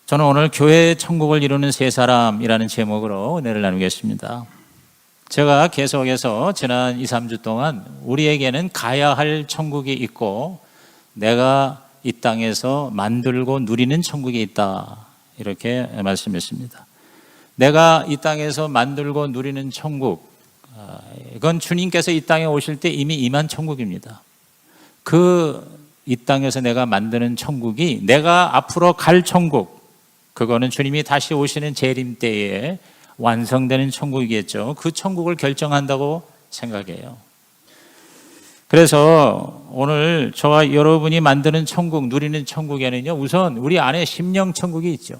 저는 오늘 교회 천국을 이루는 세 사람이라는 제목으로 은혜를 나누겠습니다. 제가 계속해서 지난 2, 3주 동안 우리에게는 가야 할 천국이 있고 내가 이 땅에서 만들고 누리는 천국이 있다, 이렇게 말씀했습니다. 내가 이 땅에서 만들고 누리는 천국, 이건 주님께서 이 땅에 오실 때 이미 임한 천국입니다. 이 땅에서 내가 만드는 천국이 내가 앞으로 갈 천국, 그거는 주님이 다시 오시는 재림 때에 완성되는 천국이겠죠. 그 천국을 결정한다고 생각해요. 그래서 오늘 저와 여러분이 만드는 천국, 누리는 천국에는요, 우선 우리 안에 심령 천국이 있죠.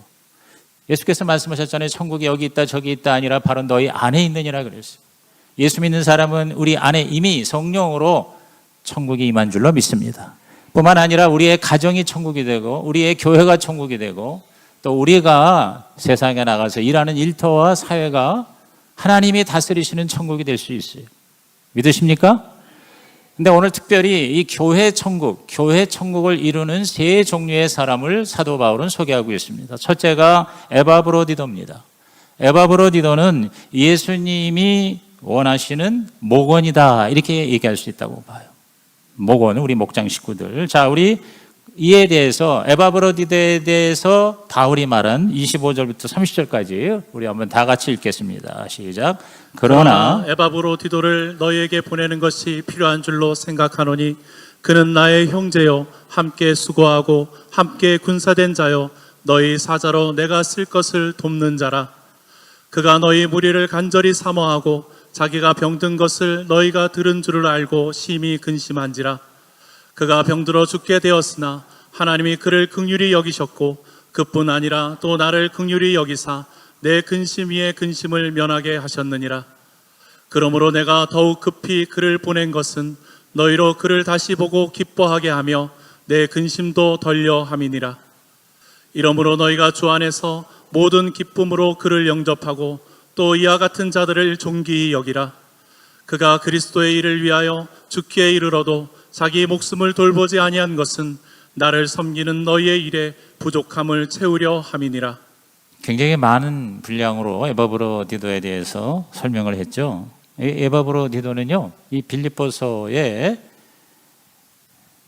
예수께서 말씀하셨잖아요. 천국이 여기 있다 저기 있다 아니라 바로 너희 안에 있느니라 그랬어요. 예수 믿는 사람은 우리 안에 이미 성령으로 천국이 임한 줄로 믿습니다. 뿐만 아니라 우리의 가정이 천국이 되고 우리의 교회가 천국이 되고 또 우리가 세상에 나가서 일하는 일터와 사회가 하나님이 다스리시는 천국이 될 수 있어요. 믿으십니까? 근데 오늘 특별히 이 교회 천국을 이루는 세 종류의 사람을 사도 바울은 소개하고 있습니다. 첫째가 에바브로디도입니다. 에바브로디도는 예수님이 원하시는 목원이다, 이렇게 얘기할 수 있다고 봐요. 목원, 우리 목장 식구들. 자, 우리 이에 대해서, 에바브로디도에 대해서 바울이 말한 25절부터 30절까지 우리 한번 다 같이 읽겠습니다. 시작. 그러나 에바브로디도를 너희에게 보내는 것이 필요한 줄로 생각하노니 그는 나의 형제요 함께 수고하고 함께 군사된 자요 너희 사자로 내가 쓸 것을 돕는 자라. 그가 너희 무리를 간절히 사모하고 자기가 병든 것을 너희가 들은 줄을 알고 심히 근심한지라. 그가 병들어 죽게 되었으나 하나님이 그를 긍휼히 여기셨고 그뿐 아니라 또 나를 긍휼히 여기사 내 근심 위에 근심을 면하게 하셨느니라. 그러므로 내가 더욱 급히 그를 보낸 것은 너희로 그를 다시 보고 기뻐하게 하며 내 근심도 덜려 함이니라. 이러므로 너희가 주 안에서 모든 기쁨으로 그를 영접하고 또 이와 같은 자들을 존귀히 여기라. 그가 그리스도의 일을 위하여 죽기에 이르러도 자기 목숨을 돌보지 아니한 것은 나를 섬기는 너희의 일에 부족함을 채우려 함이니라. 굉장히 많은 분량으로 에바브로디도에 대해서 설명을 했죠. 에바브로디도는요, 이 빌립보서의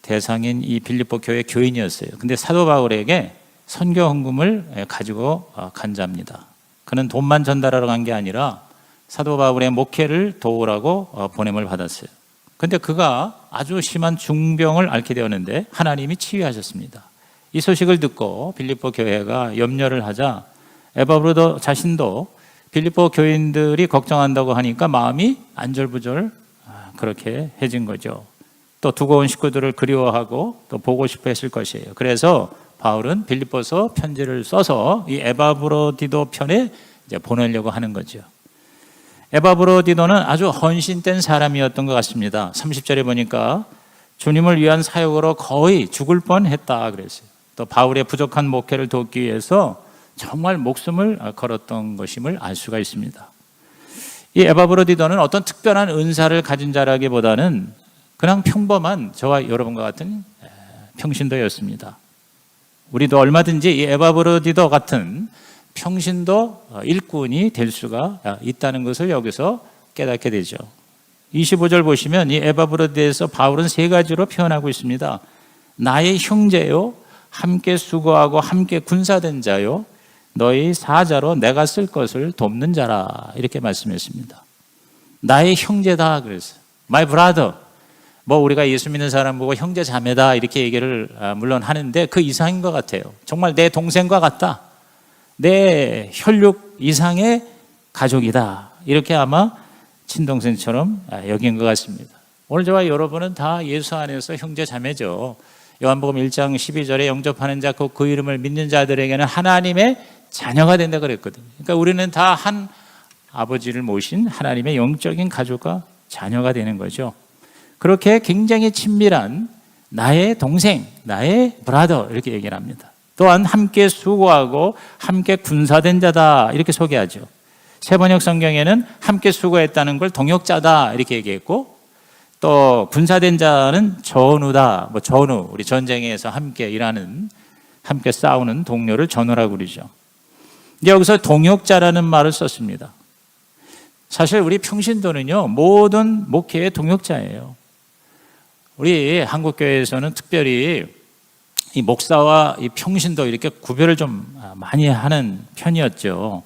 대상인 이 빌립보 교회 교인이었어요. 근데 사도 바울에게 선교 헌금을 가지고 간 자입니다. 그는 돈만 전달하러 간 게 아니라 사도 바울의 목회를 도우라고 보냄을 받았어요. 근데 그가 아주 심한 중병을 앓게 되었는데 하나님이 치유하셨습니다. 이 소식을 듣고 빌립보 교회가 염려를 하자 에바브로도 자신도 빌립보 교인들이 걱정한다고 하니까 마음이 안절부절 그렇게 해진 거죠. 또 두고 온 식구들을 그리워하고 또 보고 싶어 했을 것이에요. 그래서 바울은 빌립보서 편지를 써서 이 에바브로디도 편에 이제 보내려고 하는 거죠. 에바브로디도는 아주 헌신된 사람이었던 것 같습니다. 30절에 보니까 주님을 위한 사역으로 거의 죽을 뻔했다 그랬어요. 또 바울의 부족한 목회를 돕기 위해서 정말 목숨을 걸었던 것임을 알 수가 있습니다. 이 에바브로디도는 어떤 특별한 은사를 가진 자라기보다는 그냥 평범한 저와 여러분과 같은 평신도였습니다. 우리도 얼마든지 이 에바브로디도 같은 평신도 일꾼이 될 수가 있다는 것을 여기서 깨닫게 되죠. 25절 보시면 이 에바브로디도에서 바울은 세 가지로 표현하고 있습니다. 나의 형제요, 함께 수고하고 함께 군사된 자요, 너희 사자로 내가 쓸 것을 돕는 자라, 이렇게 말씀했습니다. 나의 형제다 그랬어요. My brother. 우리가 예수 믿는 사람 보고 형제 자매다 이렇게 얘기를 물론 하는데 그 이상인 것 같아요. 정말 내 동생과 같다, 내 혈육 이상의 가족이다, 이렇게 아마 친동생처럼 여긴 것 같습니다. 오늘 저와 여러분은 다 예수 안에서 형제 자매죠. 요한복음 1장 12절에 영접하는 자, 그 이름을 믿는 자들에게는 하나님의 자녀가 된다 그랬거든요. 그러니까 우리는 다 한 아버지를 모신 하나님의 영적인 가족과 자녀가 되는 거죠. 그렇게 굉장히 친밀한 나의 동생, 나의 브라더, 이렇게 얘기를 합니다. 또한 함께 수고하고 함께 군사된 자다, 이렇게 소개하죠. 세번역 성경에는 함께 수고했다는 걸 동역자다 이렇게 얘기했고, 또 군사된 자는 전우다, 전우, 우리 전쟁에서 함께 일하는 함께 싸우는 동료를 전우라고 그러죠. 여기서 동역자라는 말을 썼습니다. 사실 우리 평신도는요, 모든 목회의 동역자예요. 우리 한국교회에서는 특별히 이 목사와 이 평신도 이렇게 구별을 좀 많이 하는 편이었죠.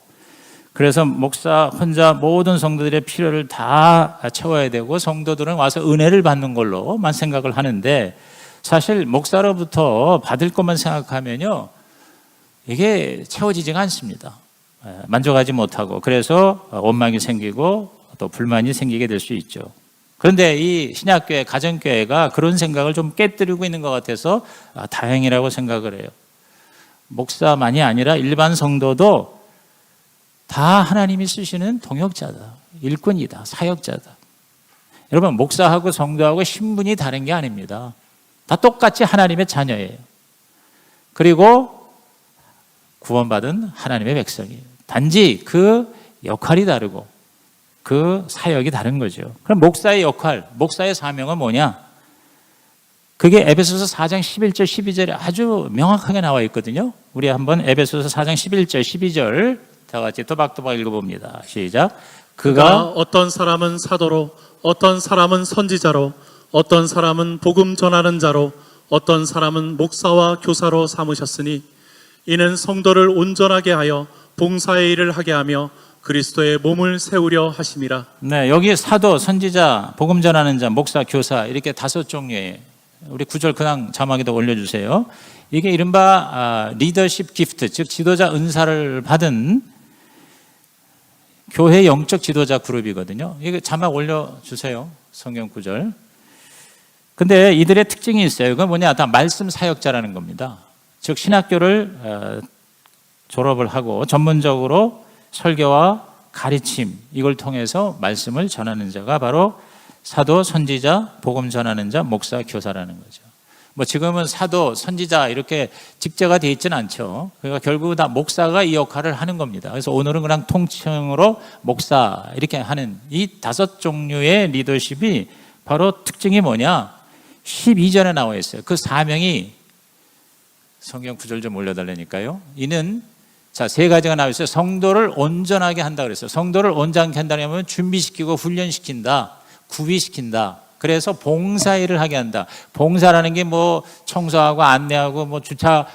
그래서 목사 혼자 모든 성도들의 필요를 다 채워야 되고 성도들은 와서 은혜를 받는 걸로만 생각을 하는데, 사실 목사로부터 받을 것만 생각하면요, 이게 채워지지가 않습니다. 만족하지 못하고, 그래서 원망이 생기고 또 불만이 생기게 될 수 있죠. 그런데 이 신약교회, 가정교회가 그런 생각을 좀 깨뜨리고 있는 것 같아서 다행이라고 생각을 해요. 목사만이 아니라 일반 성도도 다 하나님이 쓰시는 동역자다, 일꾼이다, 사역자다. 여러분, 목사하고 성도하고 신분이 다른 게 아닙니다. 다 똑같이 하나님의 자녀예요. 그리고 구원받은 하나님의 백성이에요. 단지 그 역할이 다르고 그 사역이 다른 거죠. 그럼 목사의 역할, 목사의 사명은 뭐냐? 그게 에베소서 4장 11절 12절에 아주 명확하게 나와 있거든요. 우리 한번 에베소서 4장 11절 12절 다 같이 또박또박 읽어봅니다. 시작. 그가 어떤 사람은 사도로, 어떤 사람은 선지자로, 어떤 사람은 복음 전하는 자로, 어떤 사람은 목사와 교사로 삼으셨으니 이는 성도를 온전하게 하여 봉사의 일을 하게 하며 그리스도의 몸을 세우려 하심이라. 네, 여기 사도, 선지자, 복음 전하는 자, 목사, 교사 이렇게 5종류예요. 우리 9절 그냥 자막에도 올려주세요. 이게 이른바 리더십 기프트, 즉 지도자 은사를 받은 교회 영적 지도자 그룹이거든요. 이거 자막 올려주세요. 성경 9절. 근데 이들의 특징이 있어요. 그건 뭐냐? 다 말씀 사역자라는 겁니다. 즉 신학교를 졸업을 하고 전문적으로 설교와 가르침, 이걸 통해서 말씀을 전하는 자가 바로 사도, 선지자, 복음 전하는 자, 목사, 교사라는 거죠. 뭐 지금은 사도, 선지자 이렇게 직제가 되어 있지는 않죠. 그러니까 결국 다 목사가 이 역할을 하는 겁니다. 그래서 오늘은 그냥 통칭으로 목사 이렇게 하는 이 5종류의 리더십이 바로 특징이 뭐냐? 12절에 나와 있어요. 그 사명이 성경 9절 좀 올려달라니까요. 이는 자, 3가지가 나와 있어요. 성도를 온전하게 한다 그랬어요. 성도를 온전하게 한다면 준비시키고 훈련시킨다, 구비시킨다. 그래서 봉사일을 하게 한다. 봉사라는 게 뭐 청소하고 안내하고 뭐 주차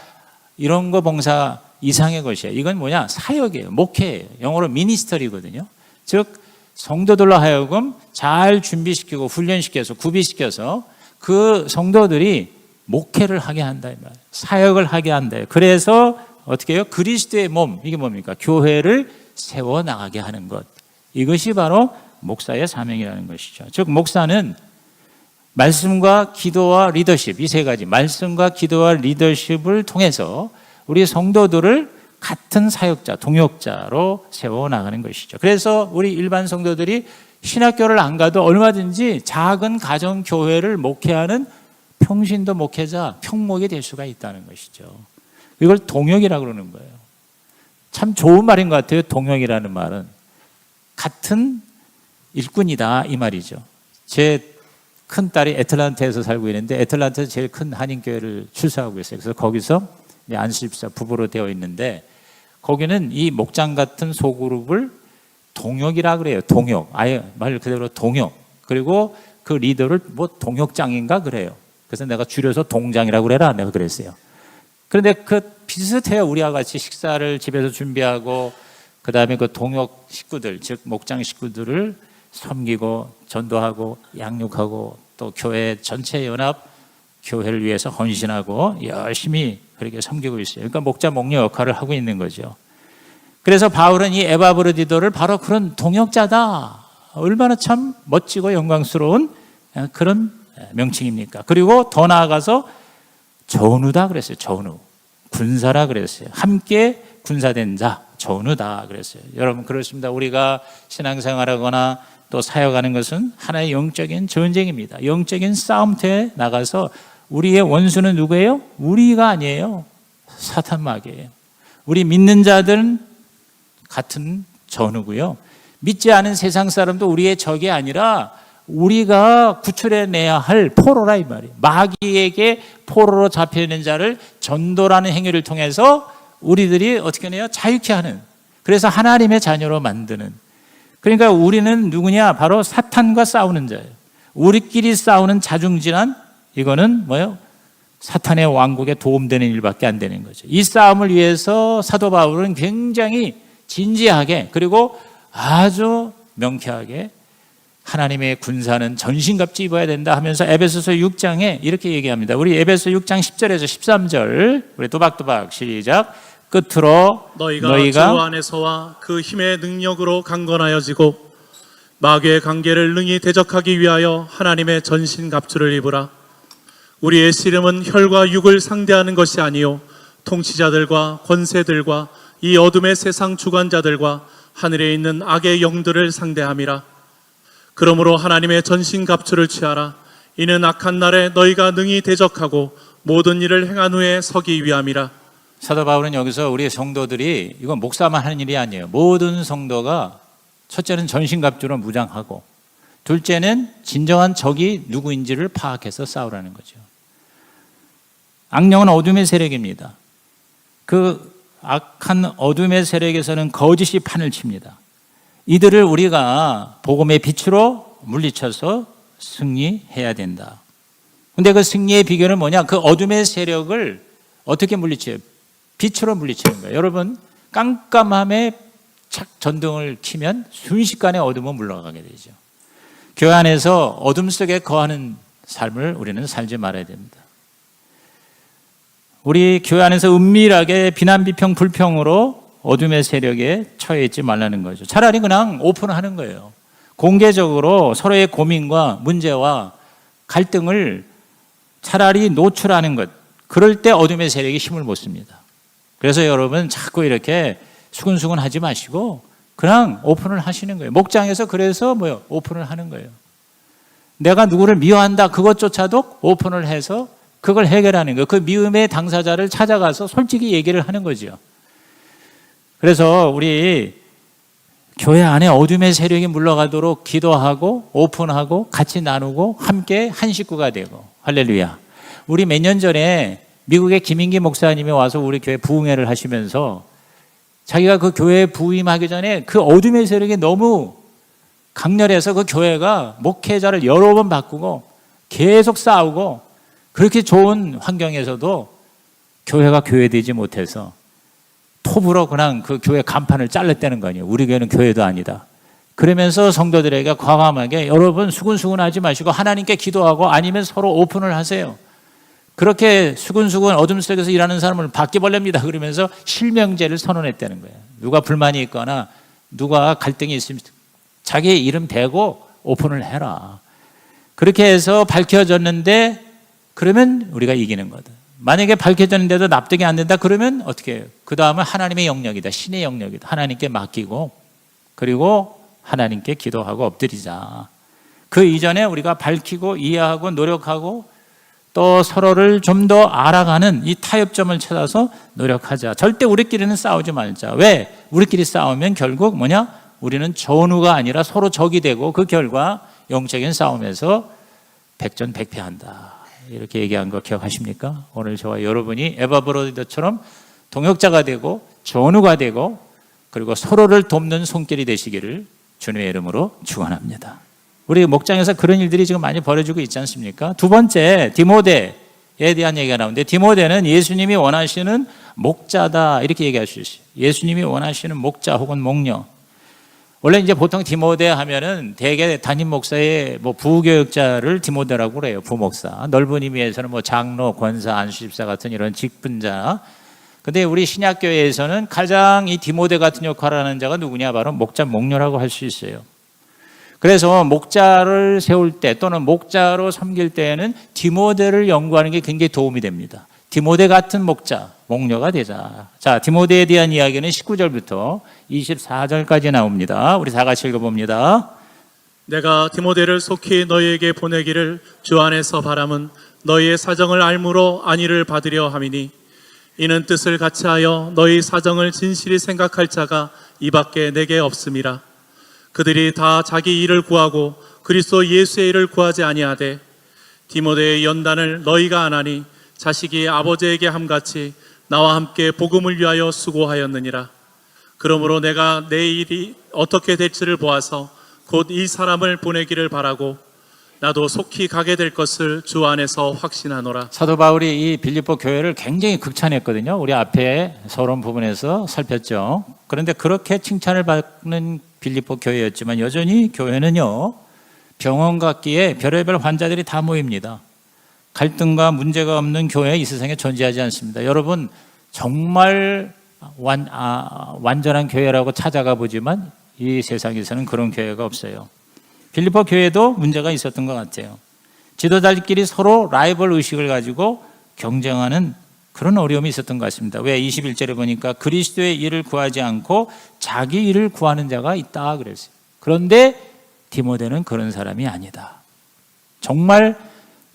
이런 거 봉사 이상의 것이에요. 이건 뭐냐? 사역이에요. 목회예요. 영어로 미니스터리거든요. 즉 성도들로 하여금 잘 준비시키고 훈련시켜서 구비시켜서 그 성도들이 목회를 하게 한다 이 말이에요. 사역을 하게 한다. 그래서 어떻게 해요? 그리스도의 몸, 이게 뭡니까? 교회를 세워나가게 하는 것. 이것이 바로 목사의 사명이라는 것이죠. 즉 목사는 말씀과 기도와 리더십, 이 3가지 말씀과 기도와 리더십을 통해서 우리 성도들을 같은 사역자, 동역자로 세워나가는 것이죠. 그래서 우리 일반 성도들이 신학교를 안 가도 얼마든지 작은 가정교회를 목회하는 평신도 목회자, 평목이 될 수가 있다는 것이죠. 이걸 동역이라고 그러는 거예요. 참 좋은 말인 것 같아요. 동역이라는 말은 같은 일꾼이다 이 말이죠. 제 큰딸이 애틀란타에서 살고 있는데 애틀란타에서 제일 큰 한인교회를 출사하고 있어요. 그래서 거기서 안수집사 부부로 되어 있는데 거기는 이 목장 같은 소그룹을 동역이라 그래요. 동역. 아예 말 그대로 동역. 그리고 그 리더를 뭐 동역장인가 그래요. 그래서 내가 줄여서 동장이라고 그래라 내가 그랬어요. 그런데 그 비슷해요. 우리와 같이 식사를 집에서 준비하고 그 다음에 그 동역 식구들, 즉 목장 식구들을 섬기고 전도하고 양육하고 또 교회 전체 연합 교회를 위해서 헌신하고 열심히 그렇게 섬기고 있어요. 그러니까 목자 목녀 역할을 하고 있는 거죠. 그래서 바울은 이 에바브로디도를 바로 그런 동역자다. 얼마나 참 멋지고 영광스러운 그런 명칭입니까? 그리고 더 나아가서 전우다 그랬어요. 전우. 군사라 그랬어요. 함께 군사된 자, 전우다 그랬어요. 여러분 그렇습니다. 우리가 신앙생활하거나 또 사역하는 것은 하나의 영적인 전쟁입니다. 영적인 싸움터에 나가서 우리의 원수는 누구예요? 우리가 아니에요. 사탄마귀예요. 우리 믿는 자들은 같은 전우고요. 믿지 않은 세상 사람도 우리의 적이 아니라 우리가 구출해내야 할 포로라 이 말이에요. 마귀에게 포로로 잡혀 있는 자를 전도라는 행위를 통해서 우리들이 어떻게 해요? 자유케 하는. 그래서 하나님의 자녀로 만드는. 그러니까 우리는 누구냐? 바로 사탄과 싸우는 자예요. 우리끼리 싸우는 자중질환, 이거는 뭐예요? 사탄의 왕국에 도움되는 일밖에 안 되는 거죠. 이 싸움을 위해서 사도 바울은 굉장히 진지하게 그리고 아주 명쾌하게 하나님의 군사는 전신갑주 입어야 된다 하면서 에베소서 6장에 이렇게 얘기합니다. 우리 에베소 6장 10절에서 13절 우리 또박또박 시작. 끝으로 너희가 주 안에서와 그 힘의 능력으로 강건하여지고 마귀의 관계를 능히 대적하기 위하여 하나님의 전신갑주를 입으라. 우리의 씨름은 혈과 육을 상대하는 것이 아니요 통치자들과 권세들과 이 어둠의 세상 주관자들과 하늘에 있는 악의 영들을 상대함이라. 그러므로 하나님의 전신갑주를 취하라. 이는 악한 날에 너희가 능히 대적하고 모든 일을 행한 후에 서기 위함이라. 사도 바울은 여기서 우리 성도들이 이건 목사만 하는 일이 아니에요. 모든 성도가 첫째는 전신갑주로 무장하고 둘째는 진정한 적이 누구인지를 파악해서 싸우라는 거죠. 악령은 어둠의 세력입니다. 그 악한 어둠의 세력에서는 거짓이 판을 칩니다. 이들을 우리가 복음의 빛으로 물리쳐서 승리해야 된다. 근데 그 승리의 비결은 뭐냐? 그 어둠의 세력을 어떻게 물리쳐요? 빛으로 물리치는 거예요. 여러분, 깜깜함에 착 전등을 켜면 순식간에 어둠은 물러가게 되죠. 교회 안에서 어둠 속에 거하는 삶을 우리는 살지 말아야 됩니다. 우리 교회 안에서 은밀하게 비난, 비평, 불평으로 어둠의 세력에 처해 있지 말라는 거죠. 차라리 그냥 오픈하는 거예요. 공개적으로 서로의 고민과 문제와 갈등을 차라리 노출하는 것. 그럴 때 어둠의 세력이 힘을 못 씁니다. 그래서 여러분 자꾸 이렇게 수근수근 하지 마시고 그냥 오픈을 하시는 거예요. 목장에서 그래서 오픈을 하는 거예요. 내가 누구를 미워한다 그것조차도 오픈을 해서 그걸 해결하는 거예요. 그 미움의 당사자를 찾아가서 솔직히 얘기를 하는 거죠. 그래서 우리 교회 안에 어둠의 세력이 물러가도록 기도하고 오픈하고 같이 나누고 함께 한 식구가 되고 할렐루야. 우리 몇 년 전에 미국의 김인기 목사님이 와서 우리 교회 부흥회를 하시면서 자기가 그 교회에 부임하기 전에 그 어둠의 세력이 너무 강렬해서 그 교회가 목회자를 여러 번 바꾸고 계속 싸우고 그렇게 좋은 환경에서도 교회가 교회되지 못해서 톱으로 그냥 그 교회 간판을 잘랐다는 거 아니에요. 우리 교회는 교회도 아니다. 그러면서 성도들에게 과감하게 여러분 수근수근 하지 마시고 하나님께 기도하고 아니면 서로 오픈을 하세요. 그렇게 수근수근 어둠 속에서 일하는 사람을 바퀴벌레입니다. 그러면서 실명제를 선언했다는 거예요. 누가 불만이 있거나 누가 갈등이 있으면 자기의 이름 대고 오픈을 해라. 그렇게 해서 밝혀졌는데 그러면 우리가 이기는 거다. 만약에 밝혀졌는데도 납득이 안 된다 그러면 어떻게 해요? 그 다음은 하나님의 영역이다. 신의 영역이다. 하나님께 맡기고 그리고 하나님께 기도하고 엎드리자. 그 이전에 우리가 밝히고 이해하고 노력하고 또 서로를 좀 더 알아가는 이 타협점을 찾아서 노력하자. 절대 우리끼리는 싸우지 말자. 왜? 우리끼리 싸우면 결국 뭐냐? 우리는 전우가 아니라 서로 적이 되고 그 결과 영적인 싸움에서 백전백패한다. 이렇게 얘기한 거 기억하십니까? 오늘 저와 여러분이 에바브로디처럼 동역자가 되고 전우가 되고 그리고 서로를 돕는 손길이 되시기를 주님의 이름으로 축원합니다. 우리 목장에서 그런 일들이 지금 많이 벌어지고 있지 않습니까? 두 번째, 디모데에 대한 얘기가 나오는데 디모데는 예수님이 원하시는 목자다 이렇게 얘기할 수 있어요. 예수님이 원하시는 목자 혹은 목녀. 원래 이제 보통 디모데 하면은 대개 담임 목사의 부교역자를 디모데라고 그래요. 부목사. 넓은 의미에서는 장로, 권사, 안수집사 같은 이런 직분자. 근데 우리 신약교회에서는 가장 이 디모데 같은 역할을 하는 자가 누구냐? 바로 목자, 목녀라고 할 수 있어요. 그래서 목자를 세울 때 또는 목자로 섬길 때에는 디모데를 연구하는 게 굉장히 도움이 됩니다. 디모데 같은 목자, 목녀가 되자. 자, 디모데에 대한 이야기는 19절부터 24절까지 나옵니다. 우리 다 같이 읽어봅니다. 내가 디모데를 속히 너희에게 보내기를 주 안에서 바람은 너희의 사정을 알므로 안위를 받으려 함이니 이는 뜻을 같이하여 너희 사정을 진실히 생각할 자가 이밖에 내게 없음이라. 그들이 다 자기 일을 구하고 그리스도 예수의 일을 구하지 아니하되 디모데의 연단을 너희가 안 하니 자식이 아버지에게 함같이 나와 함께 복음을 위하여 수고하였느니라. 그러므로 내가 내 일이 어떻게 될지를 보아서 곧 이 사람을 보내기를 바라고 나도 속히 가게 될 것을 주 안에서 확신하노라. 사도 바울이 이 빌립보 교회를 굉장히 극찬했거든요. 우리 앞에 서론 부분에서 살폈죠. 그런데 그렇게 칭찬을 받는 빌립보 교회였지만 여전히 교회는요, 병원 같기에 별의별 환자들이 다 모입니다. 갈등과 문제가 없는 교회 이 세상에 존재하지 않습니다. 여러분, 정말 완전한 교회라고 찾아가 보지만 이 세상에서는 그런 교회가 없어요. 빌립보 교회도 문제가 있었던 것 같아요. 지도자들끼리 서로 라이벌 의식을 가지고 경쟁하는 그런 어려움이 있었던 것 같습니다. 왜 21절에 보니까 그리스도의 일을 구하지 않고 자기 일을 구하는 자가 있다 그랬어요. 그런데 디모데는 그런 사람이 아니다. 정말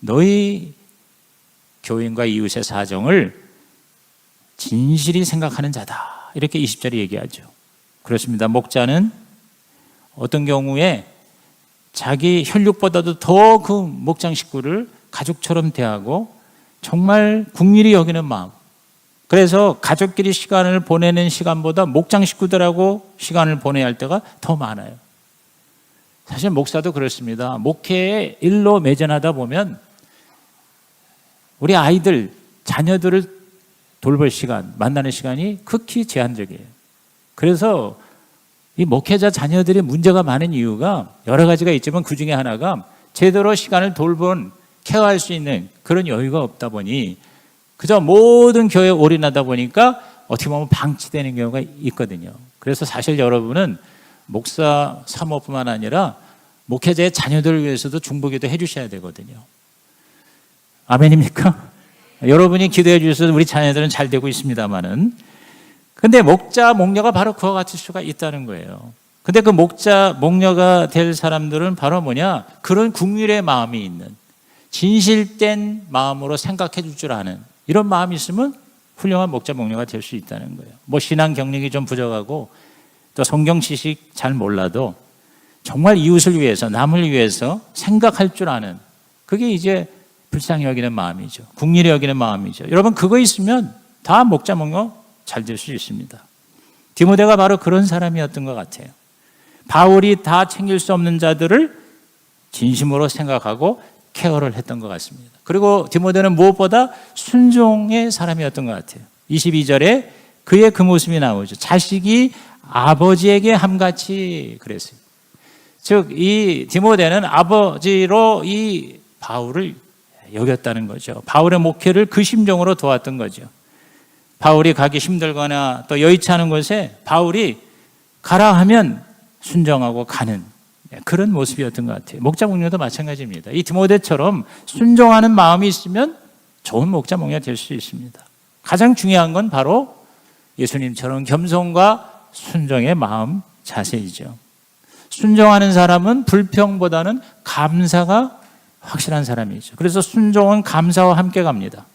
너희 교인과 이웃의 사정을 진실히 생각하는 자다. 이렇게 20절에 얘기하죠. 그렇습니다. 목자는 어떤 경우에 자기 혈육보다도 더 그 목장 식구를 가족처럼 대하고 정말 국률이 여기는 마음. 그래서 가족끼리 시간을 보내는 시간보다 목장 식구들하고 시간을 보내야 할 때가 더 많아요. 사실 목사도 그렇습니다. 목회에 일로 매전하다 보면 우리 아이들, 자녀들을 돌볼 시간, 만나는 시간이 극히 제한적이에요. 그래서 이 목회자 자녀들의 문제가 많은 이유가 여러 가지가 있지만 그 중에 하나가 제대로 시간을 돌본 케어할 수 있는 그런 여유가 없다 보니 그저 모든 교회에 올인하다 보니까 어떻게 보면 방치되는 경우가 있거든요. 그래서 사실 여러분은 목사 사모뿐만 아니라 목회자의 자녀들을 위해서도 중보기도 해주셔야 되거든요. 아멘입니까? 여러분이 기도해 주셔서 우리 자녀들은 잘 되고 있습니다만은, 근데 목자, 목녀가 바로 그와 같을 수가 있다는 거예요. 근데 그 목자, 목녀가 될 사람들은 바로 뭐냐? 그런 국률의 마음이 있는, 진실된 마음으로 생각해 줄 줄 아는 이런 마음이 있으면 훌륭한 목자, 목녀가 될 수 있다는 거예요. 뭐 신앙 경력이 좀 부족하고 또 성경 지식 잘 몰라도 정말 이웃을 위해서, 남을 위해서 생각할 줄 아는, 그게 이제 불쌍히 여기는 마음이죠. 국률이 여기는 마음이죠. 여러분, 그거 있으면 다 목자, 목녀 잘 될 수 있습니다. 디모데가 바로 그런 사람이었던 것 같아요. 바울이 다 챙길 수 없는 자들을 진심으로 생각하고 케어를 했던 것 같습니다. 그리고 디모데는 무엇보다 순종의 사람이었던 것 같아요. 22절에 그의 그 모습이 나오죠. 자식이 아버지에게 함같이 그랬어요. 즉, 이 디모데는 아버지로 이 바울을 여겼다는 거죠. 바울의 목회를 그 심정으로 도왔던 거죠. 바울이 가기 힘들거나 또 여의치 않은 곳에 바울이 가라 하면 순종하고 가는 그런 모습이었던 것 같아요. 목자 목녀도 마찬가지입니다. 이 디모데처럼 순종하는 마음이 있으면 좋은 목자 목녀가 될 수 있습니다. 가장 중요한 건 바로 예수님처럼 겸손과 순종의 마음 자세이죠. 순종하는 사람은 불평보다는 감사가 확실한 사람이죠. 그래서 순종은 감사와 함께 갑니다.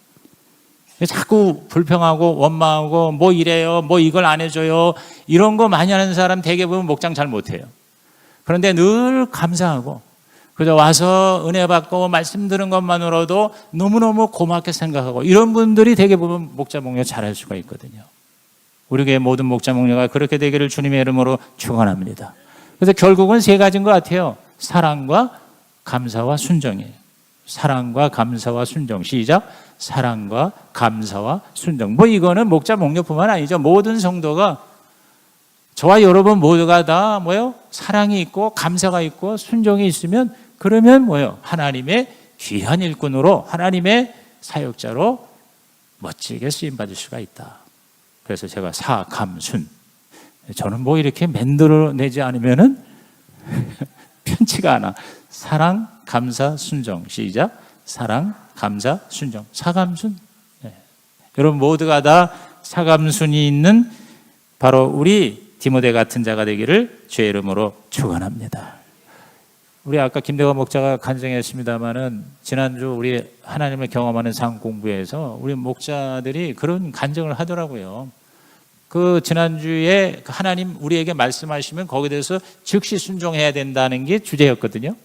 자꾸 불평하고 원망하고 뭐 이래요, 뭐 이걸 안 해줘요, 이런 거 많이 하는 사람 대개 보면 목장 잘 못해요. 그런데 늘 감사하고 그저 와서 은혜 받고 말씀 들은 것만으로도 너무너무 고맙게 생각하고 이런 분들이 대개 보면 목자 목녀 잘할 수가 있거든요. 우리 교회 모든 목자 목녀가 그렇게 되기를 주님의 이름으로 축원합니다. 그래서 결국은 세 가지인 것 같아요. 사랑과 감사와 순종이에요. 사랑과 감사와 순종. 시작. 사랑과 감사와 순종. 뭐 이거는 목자 목녀뿐만 아니죠. 모든 성도가, 저와 여러분 모두가 다 뭐요? 사랑이 있고 감사가 있고 순종이 있으면, 그러면 뭐요? 하나님의 귀한 일꾼으로, 하나님의 사역자로 멋지게 쓰임 받을 수가 있다. 그래서 제가 사감순, 저는 뭐 이렇게 만들어내지 않으면은 편치가 않아. 사랑, 감사, 순종. 시작. 사랑, 감사, 순종. 사감순. 네. 여러분 모두가 다 사감순이 있는 바로 우리 디모데 같은 자가 되기를 주의 이름으로 축원합니다. 우리 아까 김대관 목자가 간증했습니다마는 지난주 우리 하나님을 경험하는 상 공부에서 우리 목자들이 그런 간증을 하더라고요. 그 지난주에 하나님 우리에게 말씀하시면 거기에 대해서 즉시 순종해야 된다는 게 주제였거든요.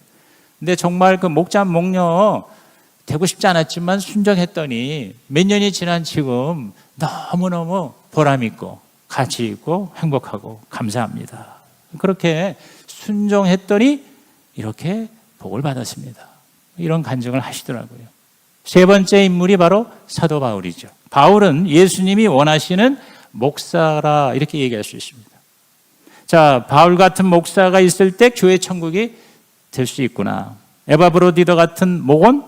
근데 정말 그 목자 목녀 되고 싶지 않았지만 순종했더니 몇 년이 지난 지금 너무너무 보람있고 가치있고 행복하고 감사합니다. 그렇게 순종했더니 이렇게 복을 받았습니다. 이런 간증을 하시더라고요. 세 번째 인물이 바로 사도 바울이죠. 바울은 예수님이 원하시는 목사라 이렇게 얘기할 수 있습니다. 자, 바울 같은 목사가 있을 때 교회 천국이 될 수 있구나. 에바브로디도 같은 목원,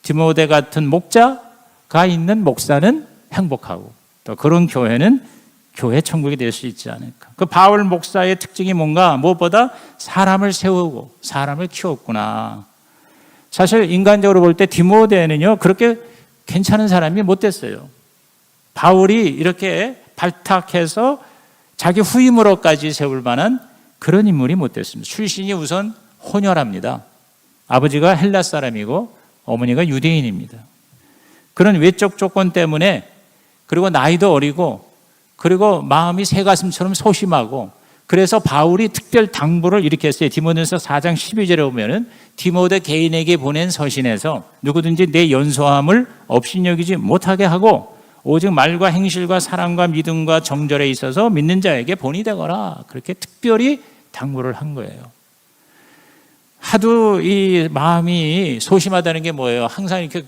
디모데 같은 목자가 있는 목사는 행복하고 또 그런 교회는 교회 천국이 될 수 있지 않을까. 그 바울 목사의 특징이 뭔가 무엇보다 사람을 세우고 사람을 키웠구나. 사실 인간적으로 볼 때 디모데는요 그렇게 괜찮은 사람이 못 됐어요. 바울이 이렇게 발탁해서 자기 후임으로까지 세울 만한 그런 인물이 못 됐습니다. 출신이 우선 혼혈합니다. 아버지가 헬라 사람이고 어머니가 유대인입니다. 그런 외적 조건 때문에 그리고 나이도 어리고 그리고 마음이 새가슴처럼 소심하고 그래서 바울이 특별 당부를 이렇게 했어요. 디모데전서 4장 12절에 보면은 디모데 개인에게 보낸 서신에서 누구든지 내 연소함을 업신여기지 못하게 하고 오직 말과 행실과 사랑과 믿음과 정절에 있어서 믿는 자에게 본이 되거라. 그렇게 특별히 당부를 한 거예요. 하도 이 마음이 소심하다는 게 뭐예요? 항상 이렇게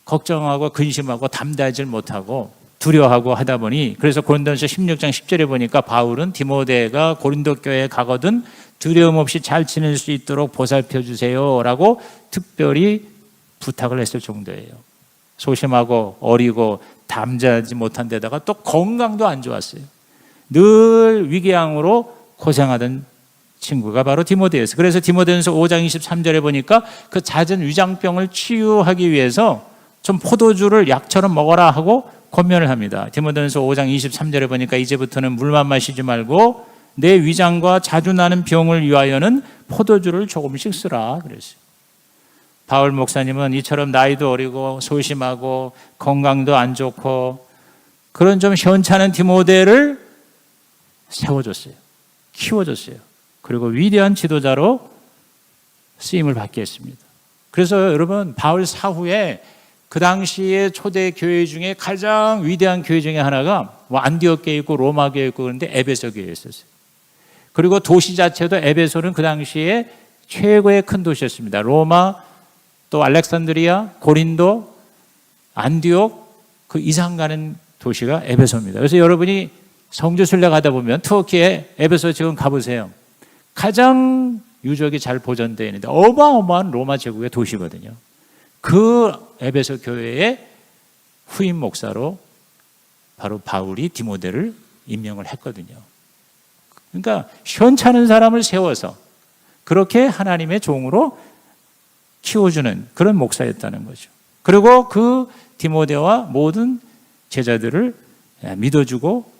걱정하고 근심하고 담대하지 못하고 두려워하고 하다 보니 그래서 고린도전서 16장 10절에 보니까 바울은 디모데가 고린도 교회에 가거든 두려움 없이 잘 지낼 수 있도록 보살펴 주세요라고 특별히 부탁을 했을 정도예요. 소심하고 어리고 담대하지 못한 데다가 또 건강도 안 좋았어요. 늘 위궤양으로 고생하던 친구가 바로 디모데였어요. 그래서 디모데전서 5장 23절에 보니까 그 잦은 위장병을 치유하기 위해서 좀 포도주를 약처럼 먹어라 하고 권면을 합니다. 디모데전서 5장 23절에 보니까 이제부터는 물만 마시지 말고 내 위장과 자주 나는 병을 위하여는 포도주를 조금씩 쓰라 그랬어요. 바울 목사님은 이처럼 나이도 어리고 소심하고 건강도 안 좋고 그런 좀 시원찮은 디모데를 세워줬어요. 키워줬어요. 그리고 위대한 지도자로 쓰임을 받게 했습니다. 그래서 여러분 바울 사후에 그 당시에 초대 교회 중에 가장 위대한 교회 중에 하나가 안디옥 교회 있고 로마 교회 있고 그런데 에베소 교회였었어요. 그리고 도시 자체도 에베소는 그 당시에 최고의 큰 도시였습니다. 로마 또 알렉산드리아, 고린도, 안디옥 그 이상 가는 도시가 에베소입니다. 그래서 여러분이 성지 순례가다 보면 터키에 에베소 지금 가보세요. 가장 유적이 잘 보존되어 있는데 어마어마한 로마 제국의 도시거든요. 그 에베소 교회의 후임 목사로 바로 바울이 디모데를 임명을 했거든요. 그러니까 시원찮은 사람을 세워서 그렇게 하나님의 종으로 키워주는 그런 목사였다는 거죠. 그리고 그 디모데와 모든 제자들을 믿어주고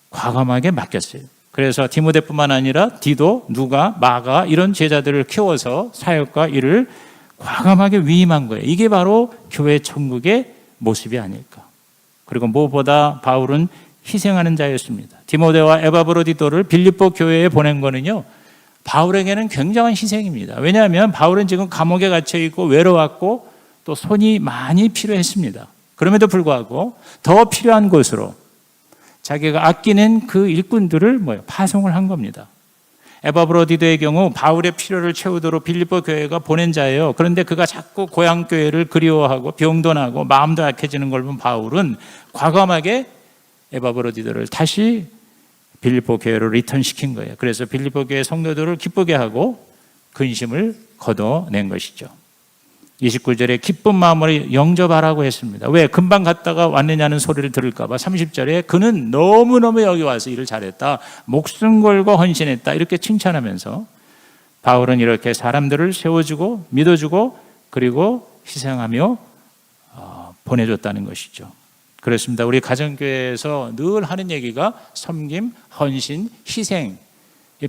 과감하게 맡겼어요. 그래서 디모데뿐만 아니라 디도, 누가, 마가 이런 제자들을 키워서 사역과 일을 과감하게 위임한 거예요. 이게 바로 교회 천국의 모습이 아닐까. 그리고 무엇보다 바울은 희생하는 자였습니다. 디모데와 에바브로디도를 빌립보 교회에 보낸 거는요, 바울에게는 굉장한 희생입니다. 왜냐하면 바울은 지금 감옥에 갇혀 있고 외로웠고 또 손이 많이 필요했습니다. 그럼에도 불구하고 더 필요한 곳으로 자기가 아끼는 그 일꾼들을 파송을 한 겁니다. 에바브로디도의 경우 바울의 필요를 채우도록 빌립보 교회가 보낸 자예요. 그런데 그가 자꾸 고향 교회를 그리워하고 병도 나고 마음도 약해지는 걸 본 바울은 과감하게 에바브로디도를 다시 빌립보 교회로 리턴시킨 거예요. 그래서 빌립보 교회 성도들을 기쁘게 하고 근심을 걷어낸 것이죠. 29절에 기쁜 마음으로 영접하라고 했습니다. 왜? 금방 갔다가 왔느냐는 소리를 들을까 봐. 30절에 그는 너무너무 여기 와서 일을 잘했다. 목숨 걸고 헌신했다. 이렇게 칭찬하면서 바울은 이렇게 사람들을 세워주고 믿어주고 그리고 희생하며 보내줬다는 것이죠. 그렇습니다. 우리 가정교회에서 늘 하는 얘기가 섬김, 헌신, 희생.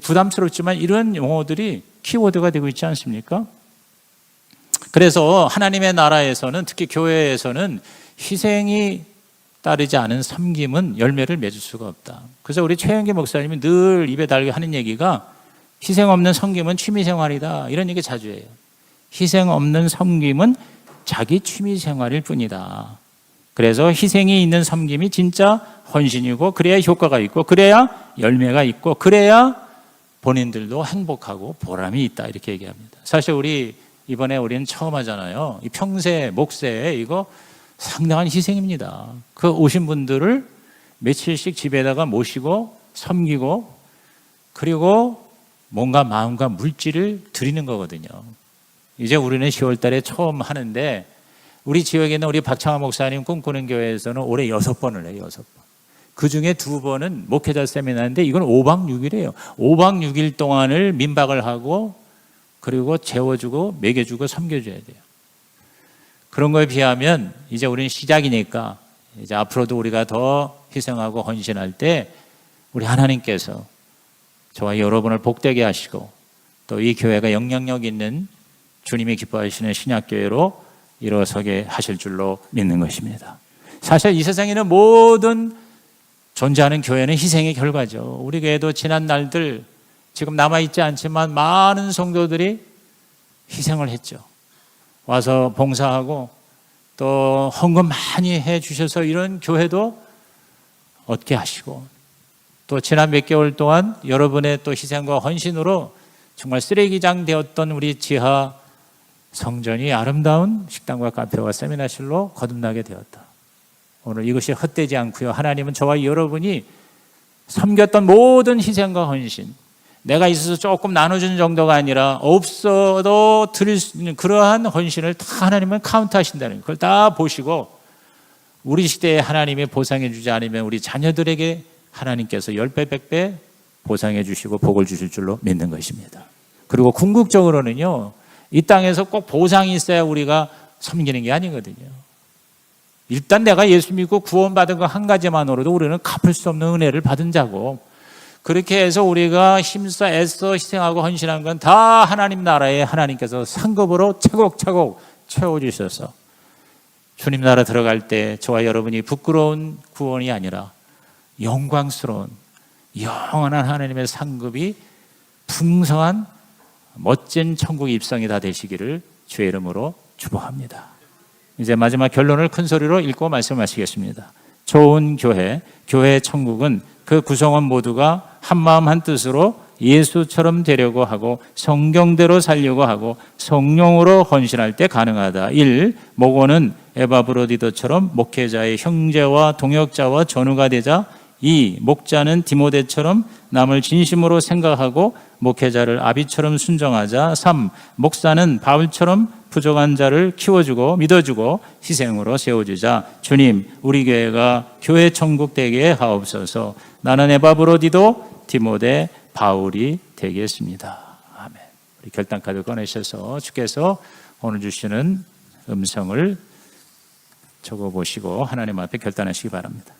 부담스럽지만 이런 용어들이 키워드가 되고 있지 않습니까? 그래서 하나님의 나라에서는 특히 교회에서는 희생이 따르지 않은 섬김은 열매를 맺을 수가 없다. 그래서 우리 최영기 목사님이 늘 입에 달게 하는 얘기가 희생 없는 섬김은 취미생활이다. 이런 얘기 자주 해요. 희생 없는 섬김은 자기 취미 생활일 뿐이다. 그래서 희생이 있는 섬김이 진짜 헌신이고, 그래야 효과가 있고, 그래야 열매가 있고, 그래야 본인들도 행복하고 보람이 있다, 이렇게 얘기합니다. 사실 이번에 우리는 처음 하잖아요. 이 평세 목세, 이거 상당한 희생입니다. 그 오신 분들을 며칠씩 집에다가 모시고 섬기고, 그리고 뭔가 마음과 물질을 드리는 거거든요. 이제 우리는 10월 달에 처음 하는데, 우리 지역에 있는 우리 박창화 목사님 꿈꾸는 교회에서는 올해 6번을 해요. 6번. 그 중에 2번은 목회자 세미나인데, 이건 5박 6일이에요. 5박 6일 동안을 민박을 하고, 그리고 재워주고 먹여주고 섬겨줘야 돼요. 그런 거에 비하면 이제 우리는 시작이니까, 이제 앞으로도 우리가 더 희생하고 헌신할 때 우리 하나님께서 저와 여러분을 복되게 하시고, 또 이 교회가 영향력 있는 주님이 기뻐하시는 신약교회로 일어서게 하실 줄로 믿는 것입니다. 사실 이 세상에는 모든 존재하는 교회는 희생의 결과죠. 우리 교회도 지난 날들 지금 남아있지 않지만 많은 성도들이 희생을 했죠. 와서 봉사하고 또 헌금 많이 해주셔서 이런 교회도 얻게 하시고, 또 지난 몇 개월 동안 여러분의 또 희생과 헌신으로 정말 쓰레기장 되었던 우리 지하 성전이 아름다운 식당과 카페와 세미나실로 거듭나게 되었다. 오늘 이것이 헛되지 않고요. 하나님은 저와 여러분이 섬겼던 모든 희생과 헌신, 내가 있어서 조금 나눠주는 정도가 아니라 없어도 드릴 수 있는 그러한 헌신을 다 하나님은 카운트하신다는 그걸 다 보시고, 우리 시대에 하나님이 보상해 주지 않으면 우리 자녀들에게 하나님께서 10배, 100배 보상해 주시고 복을 주실 줄로 믿는 것입니다. 그리고 궁극적으로는요, 이 땅에서 꼭 보상이 있어야 우리가 섬기는 게 아니거든요. 일단 내가 예수 믿고 구원받은 거 한 가지만으로도 우리는 갚을 수 없는 은혜를 받은 자고, 그렇게 해서 우리가 힘써 애써 희생하고 헌신한 건 다 하나님 나라에 하나님께서 상급으로 차곡차곡 채워주셔서 주님 나라 들어갈 때 저와 여러분이 부끄러운 구원이 아니라 영광스러운 영원한 하나님의 상급이 풍성한 멋진 천국 입성이 다 되시기를 주의 이름으로 축복합니다. 이제 마지막 결론을 큰 소리로 읽고 말씀하시겠습니다. 좋은 교회 천국은 그 구성원 모두가 한마음 한뜻으로 예수처럼 되려고 하고 성경대로 살려고 하고 성령으로 헌신할 때 가능하다. 1. 목원은 에바브로디도처럼 목회자의 형제와 동역자와 전우가 되자. 2. 목자는 디모데처럼 남을 진심으로 생각하고 목회자를 아비처럼 순종하자. 3. 목사는 바울처럼 부족한 자를 키워주고 믿어주고 희생으로 세워주자. 주님, 우리 교회가 교회 천국 되게 하옵소서. 나는 에바브로디도 디모데 바울이 되겠습니다. 아멘. 우리 결단카드 꺼내셔서 주께서 오늘 주시는 음성을 적어보시고 하나님 앞에 결단하시기 바랍니다.